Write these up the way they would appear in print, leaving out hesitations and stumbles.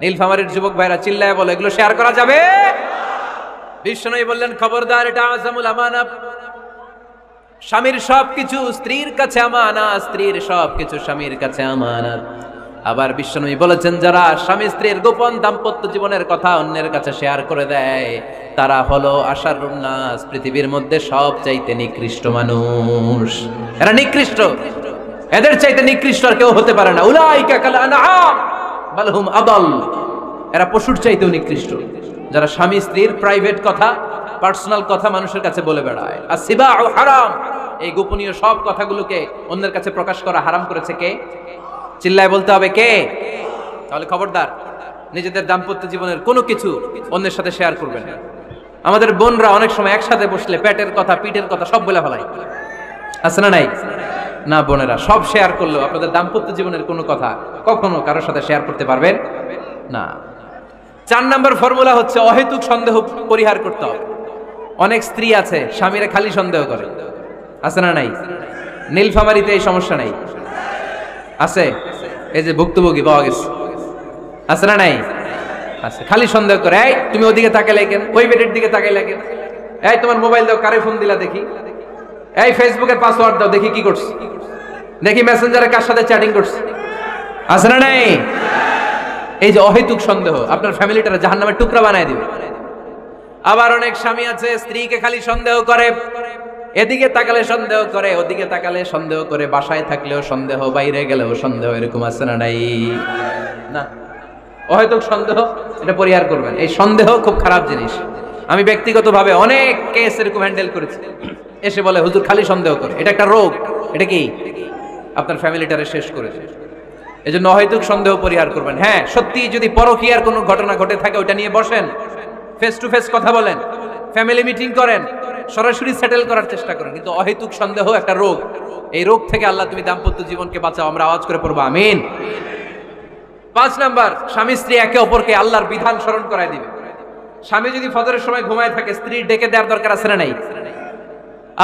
নীলফামারীর যুবক ভাইরা চিল্লায় বলে এগুলো শেয়ার করা যাবে? বিশ্বনবী বললেন খবরদার, এটা আযামুল আমানাত। স্বামীর সবকিছু স্ত্রীর কাছে আমানত, স্ত্রীর সবকিছু স্বামীর কাছে আমানত। আবার বিশ্বনবী বলেছেন, যারা স্বামী স্ত্রীর গোপন দাম্পত্য জীবনের কথা অন্যের কাছে শেয়ার করে দেয় তারা হলো আশারুন নাস, পৃথিবীর মধ্যে সবচাইতে নিকৃষ্ট মানুষ। এরা নিকৃষ্ট, এদের চাইতে নিকৃষ্ট আর কেউ হতে পারে না। উলাইকা কাল আনআম বাল হুম আদাল, এরা পশুর চাইতেও নিকৃষ্ট, যারা স্বামী স্ত্রীর প্রাইভেট কথা, পার্সোনাল কথা মানুষের কাছে বলে বেড়ায়। আর সিবাউ হারাম, এই গোপনীয় সব কথাগুলোকে অন্যের কাছে প্রকাশ করা হারাম করেছে কে? চিল্লায় বলতে হবে কে? তাহলে খবরদার, নিজেদের দাম্পত্য জীবনের কোনো কিছু অন্যের সাথে শেয়ার করবেন না। আমাদের বোনরা অনেক সময় একসাথে বসলে পেটের কথা, পিঠের কথা সব বলে ফেলায়, আছে না নাই? না বোনেরা, সব শেয়ার করলেও আপনাদের দাম্পত্য জীবনের কোনো কথা কখনো কারোর সাথে শেয়ার করতে পারবেন না। 4 নম্বর ফর্মুলা হচ্ছে অহেতুক সন্দেহ পরিহার করতে হবে। অনেক স্ত্রী আছে স্বামীরা খালি সন্দেহ করে, আছে না নাই? নীলফামারীতে এই সমস্যা নাই? আছে, এই যে ভুক্তভোগী পাওয়া গেছে, আছে না নাই? আছে, খালি সন্দেহ করে। এই তুমি ওদিকে তাকাইলে কেন, ওই বেডের দিকে তাকাইলে কেন, এই তোমার মোবাইল দাও, কারে ফোন দিলা দেখি, এই ফেসবুকের পাসওয়ার্ড দাও দেখি কি করছে, দেখি মেসেঞ্জারে কার সাথে চ্যাটিং করছে, আছে না নাই? এই যে অহেতুক সন্দেহ আপনার ফ্যামিলিটারে জাহান্নামের টুকরা বানায় দিবে। আবার অনেক স্বামী আছে স্ত্রীকে খালি সন্দেহ করে, এদিকে তাকালে সন্দেহ করে, ওদিকে তাকালে সন্দেহ করে, বাসায় থাকলেও সন্দেহ, বাইরে গেলেও সন্দেহ, এরকম আছে না নাই? না, অহেতুক সন্দেহ এটা পরিহার করবেন। এই সন্দেহ খুব খারাপ জিনিস। আমি ব্যক্তিগতভাবে অনেক কেস এরকম হ্যান্ডেল করেছি। এসে বলে হুজুর খালি সন্দেহ করে, এটা একটা রোগ। এটা কি? আপনার ফ্যামিলিটারে শেষ করে দেয়। এজন্য অহেতুক সন্দেহ পরিহার করবেন। হ্যাঁ, সত্যি যদি পরকীয়ার কোনো ঘটনা ঘটে থাকে ওটা নিয়ে বসেন, ফেস টু ফেস কথা বলেন, ফ্যামিলি মিটিং করেন, সরাসরি সেটেল করার চেষ্টা করেন। কিন্তু অহেতুক সন্দেহ একটা রোগ। এই রোগ থেকে আল্লাহ তুমি দাম্পত্য জীবনকে বাঁচাও, আমরা আওয়াজ করে পড়বো আমিন। 5 নাম্বার, স্বামী স্ত্রী একে অপরকে আল্লাহর বিধান স্মরণ করায় দিবে। স্বামী যদি ফজরের সময় ঘুমায় থাকে স্ত্রীর ডেকে দেওয়ার দরকার আছে না নাই?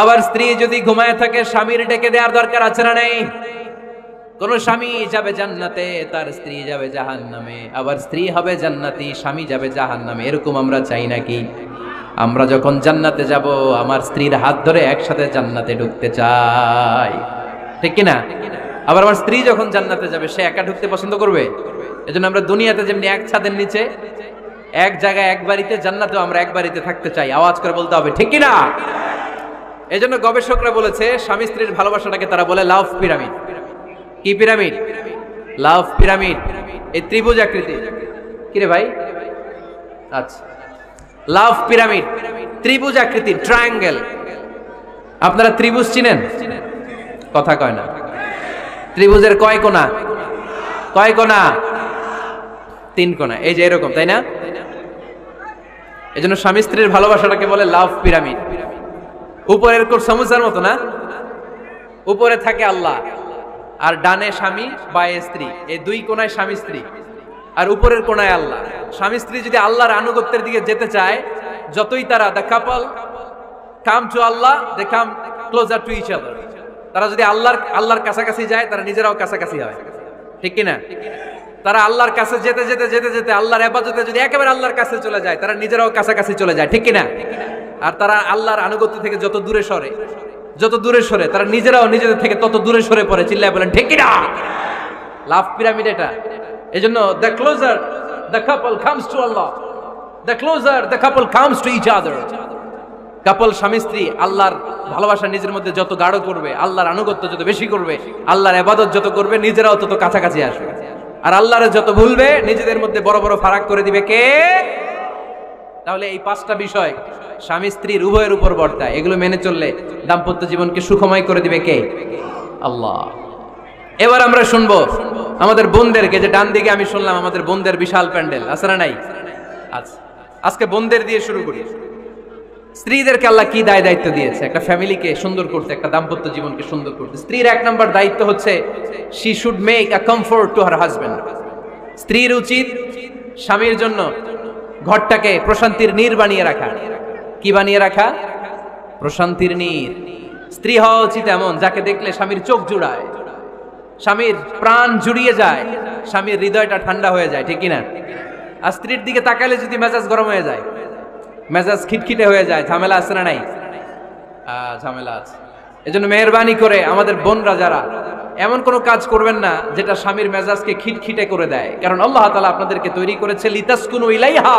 আবার স্ত্রী যদি ঘুমায় থাকে স্বামীর ডেকে দেওয়ার দরকার আছে না নাই? কোন স্বামী যাবে জান্নাতে, তার স্ত্রী যাবে জাহান্নামে, আবার স্ত্রী হবে জান্নাতি, স্বামী যাবে জাহান্নামে। এরকম আমরা চাই নাকি? আমরা যখন জান্নাতে যাব আমার স্ত্রীর হাত ধরে একসাথে জান্নাতে ঢুকতে চাই, ঠিক কিনা? আবার আমার স্ত্রী যখন জান্নাতে যাবে সে একা ঢুকতে পছন্দ করবে? এজন্য আমরা দুনিয়াতে যেমনি এক ছাদের নিচে, এক জায়গায়, এক বাড়িতে, জান্নাতেও আমরা এক বাড়িতে থাকতে চাই। আওয়াজ করে বলতে হবে ঠিক কিনা? এজন্য গবেষকরা বলেছে স্বামী স্ত্রীর ভালোবাসাটাকে তারা বলে লাভ পিরামিড। কি পিরামিড? লাভ পিরামিড। এই ত্রিভুজ আকৃতি। কিরে ভাই? আচ্ছা, লাভ পিরামিড, ত্রিভুজ আকৃতি, ট্রায়াঙ্গেল। আপনারা ত্রিভুজ চিনেন? কথা কয় না। ত্রিভুজের কয় কোণা? কয় কোণা? 3 কোণা। এই যে এরকম, তাই না? এজন্য স্বামী স্ত্রীর ভালোবাসাটাকে বলে লাভ পিরামিড। উপরের কোণ সমুচার মতো না, উপরে থাকে আল্লাহ, আর ডানে স্বামী বায়ে স্ত্রী, এই 2 কোণায় স্বামী স্ত্রী, আর উপরের কোণায় আল্লাহ। স্বামী স্ত্রী যদি আল্লাহর আনুগত্যের দিকে যেতে চায়, যতই তারা the couple come to Allah, they come closer to each other. তারা যদি আল্লাহর কাছাকাছি যায় তারা নিজেরাও কাছাকাছি হয়, ঠিক কিনা? তারা আল্লাহর কাছে যেতে যেতে যেতে যেতে আল্লাহর ইবাদতে যদি একেবারে আল্লাহর কাছে চলে যায় তারা নিজেরাও কাছাকাছি চলে যায়, ঠিক কিনা? আর তারা আল্লাহর আনুগত্য থেকে যত দূরে সরে তারা নিজেরাও নিজেদের থেকে তত দূরে সরে পড়ে। চিল্লায় বলেন ঠিক কিনা? লাভ পিরামিড এটা। এজন্য the closer the couple comes to Allah, the closer the couple comes to each other. কাপল স্বামী স্ত্রী আল্লাহর ভালোবাসা নিজের মধ্যে যত গাঢ় করবে, আল্লাহর আনুগত্য যত বেশি করবে, আল্লাহর ইবাদত যত করবে, নিজেরাও তত কাছাকাছি আসবে। আর আল্লাহরে যত ভুলবে নিজেদের মধ্যে বড় বড় ফারাক করে দিবে কে? তাহলে এই 5টা বিষয় স্বামী স্ত্রীর উভয়ের উপর বর্তায়। এগুলো মেনে চললে দাম্পত্য জীবনকে সুখময় করে দিবে কে? আল্লাহ। এবার আমরা শুনবো আমাদের বোনদেরকে, যে ডান দিকে আমি শুনলাম আমাদের বোনদের বিশাল প্যান্ডেল, আছে না নাই? আচ্ছা, আজকে বোনদের দিয়ে শুরু করি। স্ত্রীদেরকে আল্লাহ কি দায়িত্ব দিয়েছে একটা ফ্যামিলিকে সুন্দর করতে, একটা দাম্পত্য জীবনকে সুন্দর করতে? স্ত্রীর 1 নম্বর দায়িত্ব হচ্ছে she should make a comfort to her husband. স্ত্রীর উচিত স্বামীর জন্য ঘরটাকে প্রশান্তির নীর বানিয়ে রাখা। কি বানিয়ে রাখা? প্রশান্তির নীর। স্ত্রী হওয়া উচিত এমন যাকে দেখলে স্বামীর চোখ জুড়ায়, স্বামীর প্রাণ জুড়িয়ে যায়, স্বামীর হৃদয়টা ঠান্ডা হয়ে যায়, ঠিক কিনা? আর স্ত্রীর দিকে তাকালে যদি মেজাজ গরম হয়ে যায়, মেজাজ খিটখিটে হয়ে যায়, ঝামেলা আছে না নাই? ঝামেলা আছে। এজন্য মেহেরবানি করে আমাদের বোনরা যারা, এমন কোনো কাজ করবেন না যেটা স্বামীর মেজাজকে খিটখিটে করে দেয়, কারণ আল্লাহ তাআলা আপনাদেরকে তৈরি করেছে লিতাসকুনু ইলাইহা,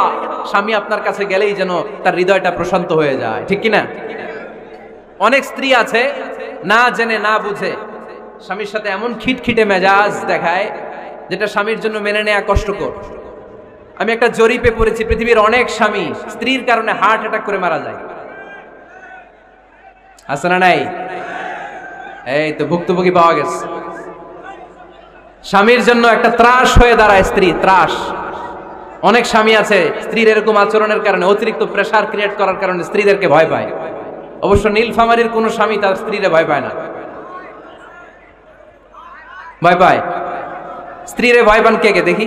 স্বামী আপনার কাছে গেলেই যেন তার হৃদয়টা প্রশান্ত হয়ে যায়, ঠিক কিনা? অনেক স্ত্রী আছে না জেনে না বুঝে স্বামীর সাথে এমন খিটখিটে মেজাজ দেখায় যেটা স্বামীর জন্য মেনে নেওয়া কষ্টকর। আমি একটা জরিপে পড়েছি, পৃথিবীর অনেক স্বামী স্ত্রীর কারণে হার্ট অ্যাটাক করে মারা যায়। আছে না নাই? এই তো ভুক্তভোগী পাওয়া গেছে। স্বামীর জন্য একটা ত্রাস হয়ে দাঁড়ায় স্ত্রী, ত্রাস। অনেক স্বামী আছে স্ত্রীর এরকম আচরণের কারণে, অতিরিক্ত প্রেসার ক্রিয়েট করার কারণে স্ত্রীদেরকে ভয় পায়। অবশ্য নীলফামারীর কোন স্বামী তার স্ত্রীরে ভয় পায় না। ভয় পায়? স্ত্রীরে ভয় পান কে কে দেখি?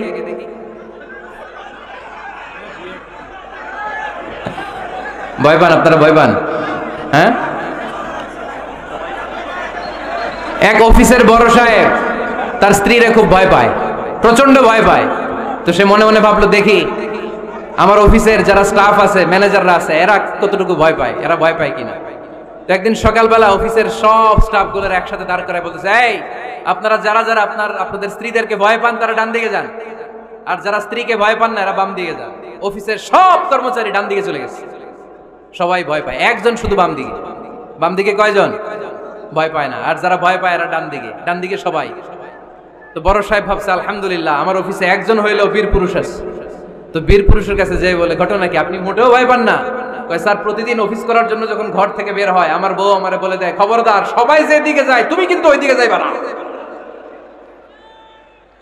ভয় পান আপনারা? ভয় পান? হ্যাঁ, এক অফিসের বড় সাহেব তার স্ত্রীরে খুব ভয় পায়, প্রচন্ড ভয় পায়। তো সে মনে মনে ভাবলো, দেখি আমার অফিসের যারা স্টাফ আছে, ম্যানেজাররা আছে, এরা কতটুকু ভয় পায়, এরা ভয় পায় কিনা। তো একদিন সকালবেলা অফিসের সব স্টাফগুলোর একসাথে দাঁড় করে বলতেছে, এই আপনারা যারা যারা আপনাদের স্ত্রীদেরকে ভয় পান তারা ডান দিকে যান, আর যারা স্ত্রীকে ভয় পান না এরা বাম দিকে যান। অফিসের সব কর্মচারী ডান দিকে চলে গেছে, সবাই ভয় পায়, একজন শুধু বাম দিকে। বাম দিকে কয়জন? ভয় পায় না। আর যারা ভয় পায় এরা ডান দিকে, ডান দিকে সবাই। তো বড় সাহেব ভাবছে, আলহামদুলিল্লাহ আমার অফিসে একজন হইলেও বীর পুরুষ আছে। তো বীর পুরুষের কাছে যেয়ে বলে, ঘটনা কি, আপনি মোটেও ভয় পান না? কয়, স্যার প্রতিদিন অফিস করার জন্য যখন ঘর থেকে বের হয় আমার বউ আমারে বলে দেয়, খবরদার সবাই যেদিকে যায় তুমি কিন্তু ওইদিকে যাইবা না,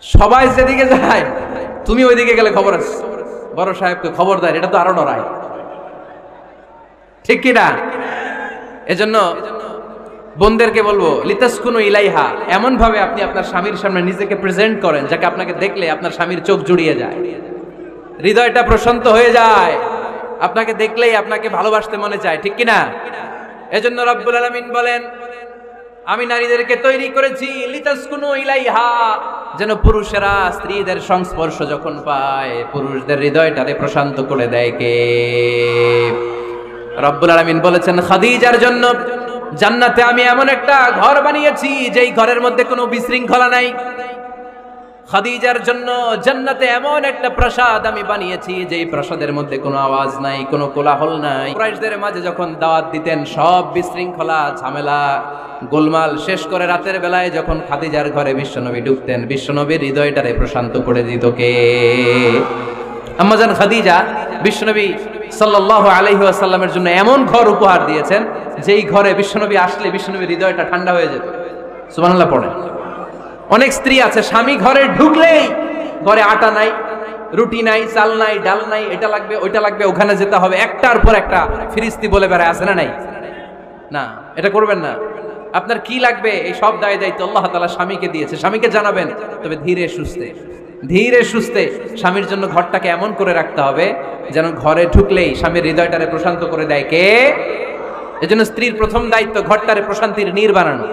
সবাই যেদিকে যায় তুমি ওইদিকে গেলে খবর আছে। বড় সাহেবকে খবরদার, এটা তো আরো ডরায়, ঠিক কিনা? এজন্য বোনদেরকে বলবো, লিতাসকুনু ইলাইহা, এমন ভাবে আপনি আপনার স্বামীর সামনে নিজেকে প্রেজেন্ট করেন যাকে আপনাকে দেখলে আপনার স্বামীর চোখ জুড়িয়ে যায়, হৃদয়টা প্রশান্ত হয়ে যায়, আপনাকে দেখলেই আপনাকে ভালোবাসতে মনে চায়, ঠিক কিনা? এজন্য রব্বুল আলামিন বলেন, আমি নারীদেরকে তৈরি করেছি লিতাসকুনু ইলাইহা, যেন পুরুষেরা স্ত্রীদের সংস্পর্শ যখন পায় পুরুষদের হৃদয়টাকে প্রশান্ত করে দেয় কে? রব্বুল আলামিন বলেছেন, খাদিজার জন্য জান্নাতে আমি এমন একটা ঘর বানিয়েছি যেই ঘরের মধ্যে কোনো বিশৃঙ্খলা নাই। খাদিজার জন্য জান্নাতে এমন একটা প্রাসাদ আমি বানিয়েছি যেই প্রাসাদের মধ্যে কোনো আওয়াজ নাই, কোনো কোলাহল নাই। কুরাইশদের মাঝে যখন দাওয়াত দিতেন সব বিশৃঙ্খলা, ঝামেলা, গোলমাল শেষ করে রাতের বেলায় যখন খাদিজার ঘরে বিশ্বনবী ঢুকতেন, বিশ্বনবীর হৃদয়টারে প্রশান্ত করে দিত কে? আম্মাজান খাদিজা বিশ্বনবী সাল্লাল্লাহু আলাইহি ওয়াসাল্লামের জন্য এমন ঘর উপহার দিয়েছেন যেই ঘরে বিশ্বনবী আসলে বিশ্বনবীর হৃদয়টা ঠান্ডা হয়ে যেত। সুবহানাল্লাহ পড়েন। অনেক স্ত্রী আছে স্বামী ঘরে ঢুকলেই ঘরে আটা নাই, রুটি নাই, চাল নাই, ডাল নাই, এটা লাগবে ওইটা লাগবে, ওখানে যেতে হবে, একটার পর একটা ফিরিস্তি বলে বেড়ায়, আছে না নাই? না, এটা করবেন না। আপনার কি লাগবে এই সব দায় দায়িত্ব আল্লাহ তাআলা স্বামীকে দিয়েছে, স্বামীকে জানাবেন, তবে ধীরে সুস্থে, ধীরে সুস্থে স্বামীর জন্য ঘরটাকে এমন করে রাখতে হবে যেন ঘরে ঢুকলেই স্বামীর হৃদয়টারে প্রশান্ত করে দেয় কে? এজন্য স্ত্রীর প্রথম দায়িত্ব ঘরটারে প্রশান্তির নীড় বানানো।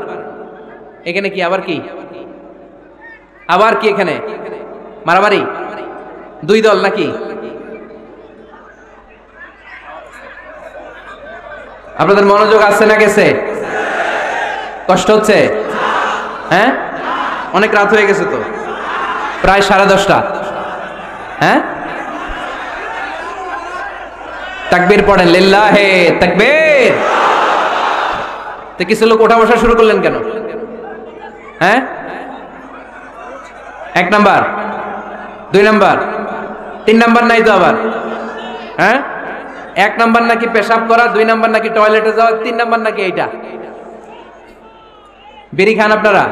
এখানে কি আবার কি, আবার কি এখানে মারামারি, দুই দল নাকি? আপনাদের মনোযোগ আছে না গেছে? কষ্ট হচ্ছে? হ্যাঁ, অনেক রাত হয়ে গেছে তো, প্রায় 10:30। হ্যাঁ, তাকবীর পড়েন, লিল্লাহে তাকবীর। তো কিছু লোক ওঠা বসা শুরু করলেন কেন? হ্যাঁ, 1 নাম্বার, 2 নাম্বার, 3 নাম্বার নাই তো আবার? হ্যাঁ, 1 নাম্বার নাকি পেশাব করা, 2 নাম্বার নাকি টয়লেটে যাওয়া, 3 নাম্বার নাকি এইটা। বিড়ি খান আপনারা?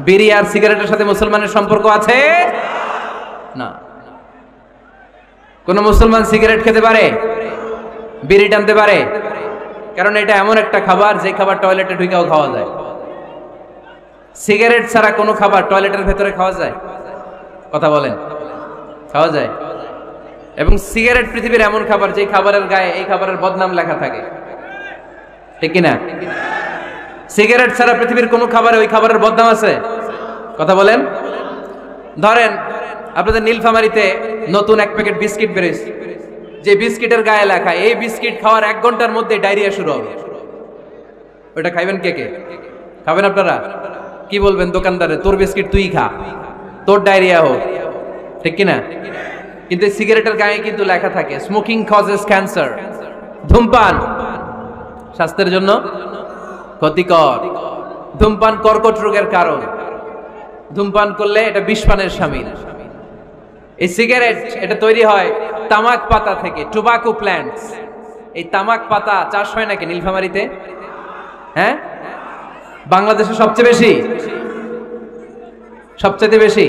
বিড়ি আর সিগারেটের সাথে মুসলমানের সম্পর্ক আছে? না। কোন মুসলমান সিগারেট খেতে পারে, বিড়ি টানতে পারে? কারণ এটা এমন একটা খাবার যে খাবার টয়লেটে ঢুকেও খাওয়া যায়। সিগারেট ছাড়া কোনো খাবার টয়লেটের ভেতরে খাওয়া যায়? কথা বলেন, খাওয়া যায়? এবং সিগারেট পৃথিবীর এমন খাবার যে খাবারের গায়ে এই খাবারের বদনাম লেখা থাকে, ঠিক কিনা? সিগারেট ছাড়া পৃথিবীর কোনো খাবারে ওই খাবারের বদনাম আছে? কথা বলেন। ধরেন আপনাদের নীলফামারীতে নতুন এক প্যাকেট বিস্কিট বেরিয়েছে, যে বিস্কিটের গায়ে লেখা এই বিস্কিট খাওয়ার 1 ঘন্টার মধ্যে ডায়রিয়া শুরু হবে। ওটা খাইবেন কে কে? খাবেন আপনারা? কি বলবেন দোকানদারে, তোর বিস্কিট তুই খা, তোর ডায়রিয়া হোক, ঠিক কিনা? কিন্তু সিগারেটের গায়ে কিন্তু লেখা থাকে স্মোকিং কজেস ক্যান্সার, ধূমপান স্বাস্থ্যের জন্য ক্ষতিকর, ধূমপান কর্কট রোগের কারণ, ধূমপান করলে এটা বিষপানের শামিল। এই সিগারেট এটা তৈরি হয় তামাক পাতা থেকে, টোবাকো প্ল্যান্টস। এই তামাক পাতা চাষ হয় নাকি নীলফামারীতে? হ্যাঁ, বাংলাদেশে সবচেয়ে বেশি, সবচেয়ে বেশি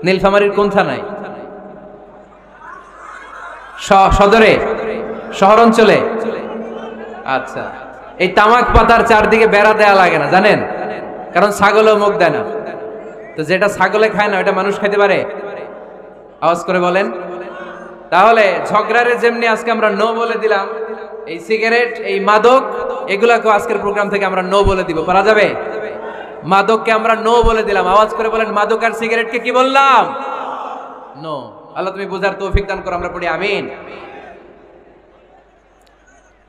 নীলফামারীর কোন থানায়? সদরে, শহর অঞ্চলে। আচ্ছা, এই তামাক পাতার চারদিকে বেড়া দেয়া লাগে না জানেন? কারণ ছাগলও মুখ দেয় না। তো যেটা ছাগলে খায় না ওটা মানুষ খাইতে পারে? আওয়াজ করে বলেন। তাহলে ঝগড়ারে যেমনি আজকে আমরা নো বলে দিলাম, এই সিগারেট, এই মাদক, এগুলাকে আজকের প্রোগ্রাম থেকে আমরা নো বলে দিব। পারা যাবে? মাদককে আমরা নো বলে দিলাম। আওয়াজ করে বলেন, মাদক আর সিগারেটকে কি বললাম? নো। আল্লাহ তুমি বুঝার তৌফিক দান করো, আমরা পড়ি আমিন।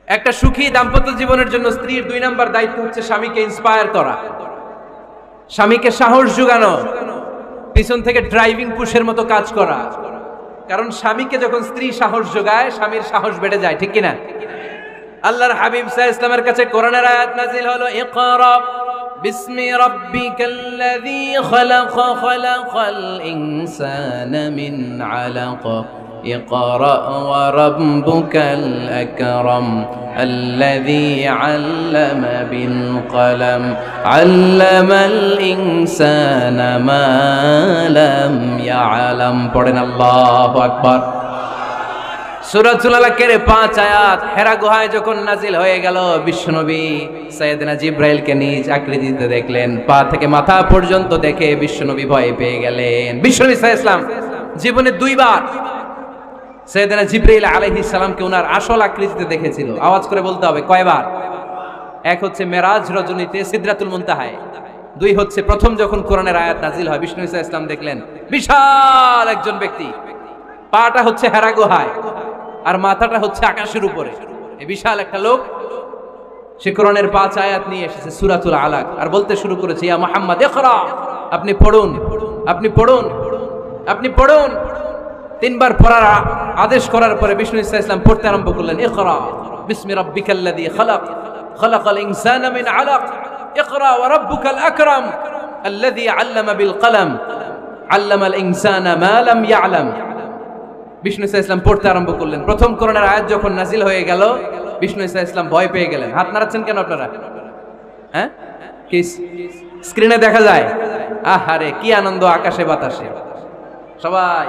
একটা সুখী দাম্পত্য জীবনের জন্য স্ত্রীর 2 নাম্বার দায়িত্ব হচ্ছে স্বামীকে ইন্সপায়ার করা, স্বামীকে সাহস যোগানো, পিছন থেকে ড্রাইভিং পুশের মতো কাজ করা। কারণ স্বামীকে যখন স্ত্রী সাহস যোগায়, স্বামীর সাহস বেড়ে যায়, ঠিক কিনা? আল্লাহর হাবিব সাল্লাল্লাহু আলাইহি ওয়াসাল্লামের কাছে কোরআনের আয়াত নাযিল হলো, ইকরা বিসমি রাব্বিকাল্লাযী খালাক, খালাকাল ইনসানা মিন আলাক, ইকরা ওয়া রাব্বুকাল আকরাম আল্লাযী আল্লামা বিল কলম আল্লামাল ইনসানা মা লাম ইয়ালাম। পড়েন আল্লাহু আকবার। সূরাতুল আলাকের 5 আয়াত হেরা গুহায় যখন নাজিল হয়ে গেল, বিশ্বনবী সাইয়েদনা জিব্রাইলকে নিজ আকৃতিতে দেখলেন, পা থেকে মাথা পর্যন্ত দেখে বিশ্বনবী ভয় পেয়ে গেলেন। বিশ্বনবী সাল্লাল্লাহু আলাইহি ওয়াসাল্লাম জীবনে 2 বার সাইয়েদনা জিব্রাইল আলাইহিস সালামকে ওনার আসল আকৃতিতে দেখেছিল। আওয়াজ করে বলতে হবে কয়বার? এক হচ্ছে মেরাজ রজনীতে সিদরাতুল মুনতাহায়, 2 হচ্ছে প্রথম যখন কোরআনের আয়াত নাজিল হয়, বিষ্ণু ইসা ইসলাম দেখলেন বিশাল একজন ব্যক্তি, পাটা হচ্ছে হেরা গুহায় আর মাথাটা হচ্ছে আকাশের উপরে। এই বিশাল একটা লোক, সে কোরআনের 5 আয়াত নিয়ে এসেছে সূরাতুল আলাক, আর বলতে শুরু করেছে, ইয়া মুহাম্মদ ইকরা, আপনি পড়ুন, আপনি পড়ুন, আপনি পড়ুন। 3 বার পড়ার আদেশ করার পরে বিষ্ণু ইসা ইসলাম পড়তে আরম্ভ করলেন, ইকরা বিসমি রাব্বিকাল্লাযী খালাক, খালাকাল ইনসানা মিন আলাক, ইকরা ওয়া রাব্বুকাল আকরাম আল্লাযী আল্লামা বিল কলম আল্লামাল ইনসানা মা লাম ইয়ালাম। বিষ্ণু ইসা ইসলাম পড়তে আরম্ভ করলেন। প্রথম কোরআনের আয়াত যখন নাজিল হয়ে গেল, বিষ্ণু ইসা ইসলাম ভয় পেয়ে গেলেন। হাত নাড়াচ্ছেন কেন আপনারা? হ্যাঁ, কি স্ক্রিনে দেখা যায়? আহারে কি আনন্দ আকাশে বাতাসে, সবাই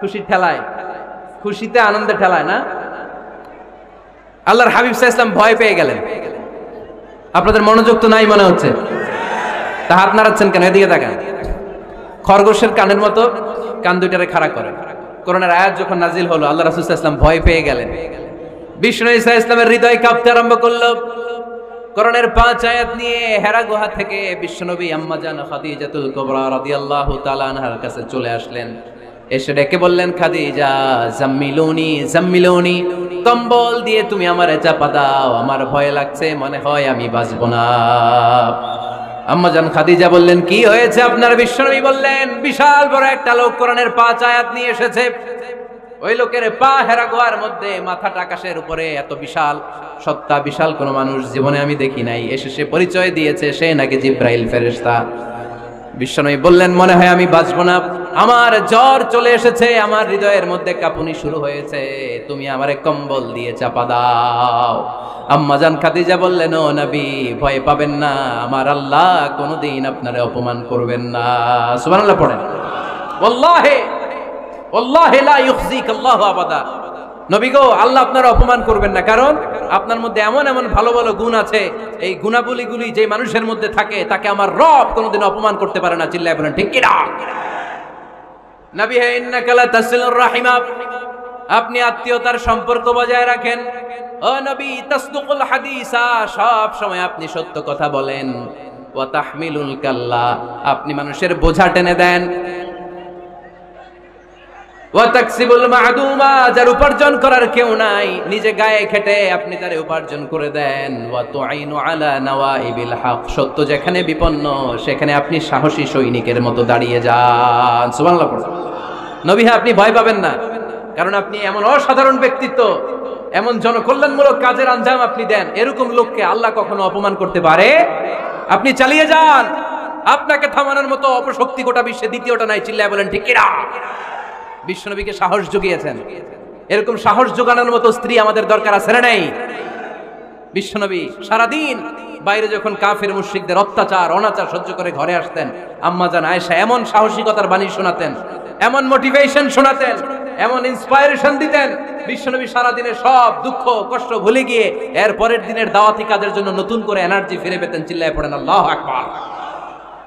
খুশির ঠেলায়, খুশিতে আনন্দে ঠেলায় না? আল্লাহর হাবিব সাল্লাল্লাহু আলাইহি ওয়াসাল্লাম ভয় পেয়ে গেলেন। আপনাদের মনোযোগ তো নাই মনে হচ্ছে, তা হাত নাড়াচ্ছেন কেন? এদিকে তাকান। খরগোশের কানের মতো কান দুইটারে খাড়া করে। কোরআনের আয়াত যখন নাজিল হলো, আল্লাহ রাসূল সাল্লাল্লাহু আলাইহি ওয়াসাল্লাম ভয় পেয়ে গেলেন। বিষ্ণু ইসা ইসলামের হৃদয় কাঁপতে আরম্ভ করলো। কোরআনের 5 আয়াত নিয়ে হেরা গুহা থেকে বিশ্বনবী আম্মা জান খাদিজাতুল কুবরা রাদিয়াল্লাহু তাআলা আনহার কাছে চলে আসলেন। এসে ডেকে বললেন, খাদিজা জাম্মিলুনি জাম্মিলুনি, কম্বল দিয়ে তুমি আমারে চাপা দাও, আমার ভয় লাগছে, মনে হয় আমি বাঁচবো না। আম্মা জান খাদিজা বললেন, কি হয়েছে আপনার? বিশ্বনবী বললেন, বিশাল বড় একটা লোক কোরআনের 5 আয়াত নিয়ে এসেছে। ওই লোকের পা হেরা গুহার মধ্যে, মাথাটা আকাশের উপরে, এত বিশাল সত্তা, বিশাল কোন মানুষ জীবনে আমি দেখি নাই। এসে সে পরিচয় দিয়েছে সে নাকি জিব্রাইল ফেরেশতা। বিশ্বনবী বললেন, মনে হয় আমি বাঁচবো না, আমার জ্বর চলে এসেছে, আমার হৃদয়ের মধ্যে কাঁপুনি শুরু হয়েছে, তুমি আমারে কম্বল দিয়ে চাপা দাও। আম্মা জান খাদিজা বললেন, ও নবী ভয় পাবেন না, আমার আল্লাহ কোনোদিন আপনারে অপমান করবেন না। সুবহানাল্লাহ পড়েন। ওয়াল্লাহি ওয়াল্লাহি লা ইউখজিক আল্লাহু আবাদা। নবী গো, আল্লাহ আপনার অপমান করবেন না, কারণ আপনার মধ্যে এমন এমন ভালো ভালো গুণ আছে, এই গুণাবলীগুলি যে মানুষের মধ্যে থাকে তাকে আমার রব কোনোদিন অপমান করতে পারে না। চিল্লায় বলেন ঠিক কিনা? নবী হে, ইন্নাকা লা তাসিলুর রাহিমা, আপনি আত্মীয়তার সম্পর্ক বজায় রাখেন। ও নবী, তাসদুকুল হাদিসা, সব সময় আপনি সত্য কথা বলেন। ওয়া তাহমিলুল কাল্লা, আপনি মানুষের বোঝা টেনে দেন। ওয়া তাকসিবুল মা'দুমা, যার উপার্জন করার কেউ নাই, নিজে গায়ে খেটে আপনি তারে উপার্জন করে দেন। ওয়া তুআইনু আলা নাওয়াইবিল হক, সত্য যেখানে বিপন্ন সেখানে আপনি সাহসী সৈনিকের মতো দাঁড়িয়ে যান। সুবহানাল্লাহ। নবী, আপনি ভয় পাবেন না, কারণ আপনি এমন অসাধারণ ব্যক্তিত্ব, এমন জনকল্যাণমূলক কাজের আঞ্জাম আপনি দেন, এরকম লোককে আল্লাহ কখনো অপমান করতে পারে? আপনি চালিয়ে যান, আপনাকে থামানোর মতো অপশক্তি গোটা বিশ্বে দ্বিতীয়টা নাই। চিল্লায় বলেন ঠিক কিনা? বিশ্বনবীকে সাহস জুগিয়েছেন, এরকম সাহস জোগানোর মতো স্ত্রী আমাদের দরকার আছে না নাই? বিশ্বনবী সারাদিন বাইরে যখন কাফের মুশরিকদের অত্যাচার অনাচার সহ্য করে ঘরে আসতেন, আম্মাজান আয়েশা এমন সাহসিকতার বাণী শোনাতেন, এমন মোটিভেশন শোনাতেন, এমন ইন্সপায়ারেশন দিতেন, বিশ্বনবী সারাদিনের সব দুঃখ কষ্ট ভুলে গিয়ে এর পরের দিনের দাওয়াতি কাজের জন্য নতুন করে এনার্জি ফিরে পেতেন। চিল্লায় পড়েন আল্লাহু আকবার।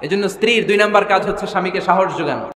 এজন্য স্ত্রীর 2 নাম্বার কাজ হচ্ছে স্বামীকে সাহস যোগানো।